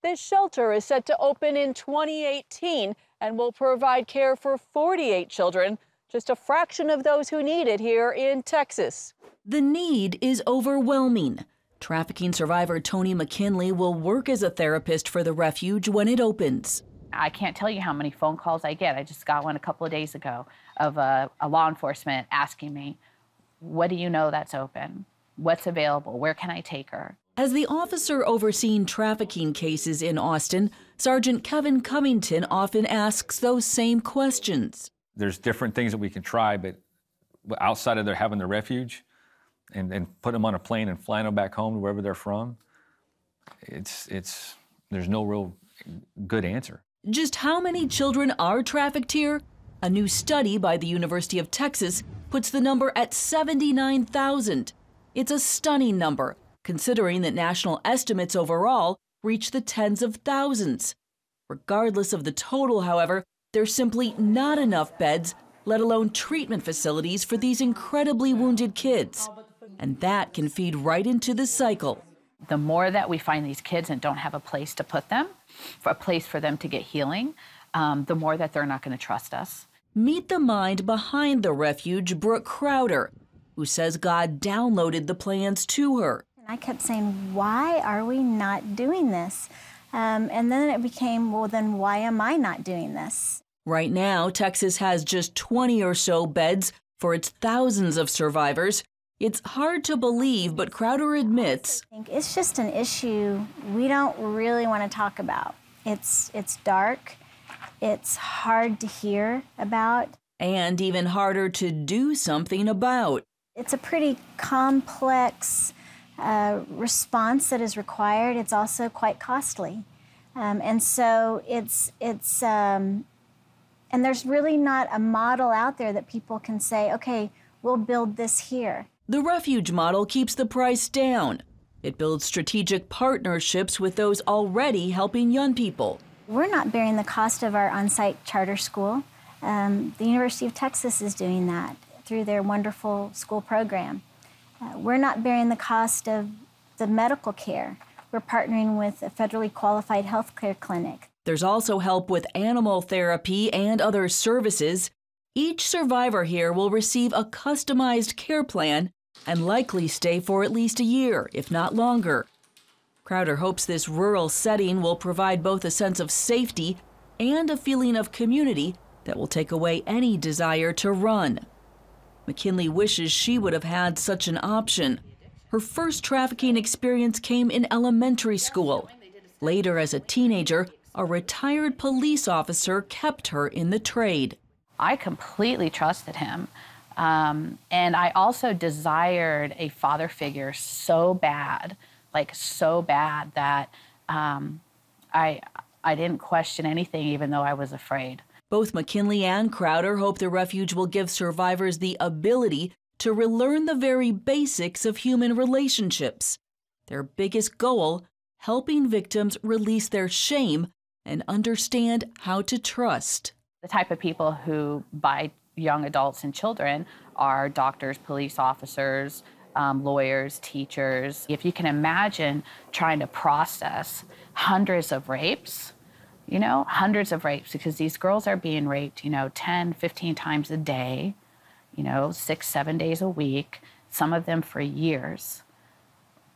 This shelter is set to open in 2018 and will provide care for 48 children, just a fraction of those who need it here in Texas. The need is overwhelming. Trafficking survivor Tony McKinley will work as a therapist for the Refuge when it opens. I can't tell you how many phone calls I get. I just got one a couple of days ago of a law enforcement asking me, what do you know that's open? What's available? Where can I take her? As the officer overseeing trafficking cases in Austin, Sergeant Kevin Covington often asks those same questions. There's different things that we can try, but outside of their having the refuge and put them on a plane and flying them back home to wherever they're from, there's no real good answer. Just how many children are trafficked here? A new study by the University of Texas puts the number at 79,000. It's a stunning number, considering that national estimates overall reach the tens of thousands. Regardless of the total, however, there's simply not enough beds, let alone treatment facilities for these incredibly wounded kids. And that can feed right into the cycle. The more that we find these kids and don't have a place to put them, a place for them to get healing, the more that they're not going to trust us. Meet the mind behind the Refuge, Brooke Crowder, who says God downloaded the plans to her. I kept saying, why are we not doing this? And then it became, well, then why am I not doing this? Right now, Texas has just 20 or so beds for its thousands of survivors. It's hard to believe, but Crowder admits it's just an issue we don't really want to talk about. It's dark, it's hard to hear about. And even harder to do something about. It's a pretty complex response that is required. It's also quite costly. And so and there's really not a model out there that people can say, okay, we'll build this here. The Refuge model keeps the price down. It builds strategic partnerships with those already helping young people. We're not bearing the cost of our on-site charter school. The University of Texas is doing that through their wonderful school program. We're not bearing the cost of the medical care. We're partnering with a federally qualified healthcare clinic. There's also help with animal therapy and other services. Each survivor here will receive a customized care plan and likely stay for at least a year, if not longer. Crowder hopes this rural setting will provide both a sense of safety and a feeling of community that will take away any desire to run. McKinley wishes she would have had such an option. Her first trafficking experience came in elementary school. Later, as a teenager, a retired police officer kept her in the trade. I completely trusted him. And I also desired a father figure so bad, that I didn't question anything, even though I was afraid. Both McKinley and Crowder hope the Refuge will give survivors the ability to relearn the very basics of human relationships. Their biggest goal, helping victims release their shame and understand how to trust. The type of people who buy young adults and children are doctors, police officers, lawyers, teachers. If you can imagine trying to process hundreds of rapes, because these girls are being raped, 10, 15 times a day, 6, 7 days a week, some of them for years.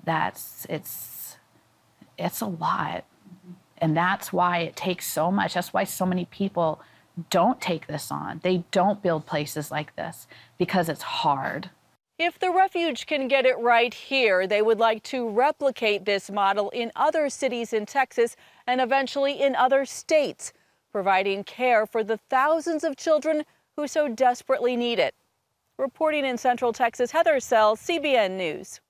It's a lot. And that's why it takes so much. That's why so many people don't take this on. They don't build places like this because it's hard. If the Refuge can get it right here, they would like to replicate this model in other cities in Texas and eventually in other states, providing care for the thousands of children who so desperately need it. Reporting in Central Texas, Heather Sells, CBN News.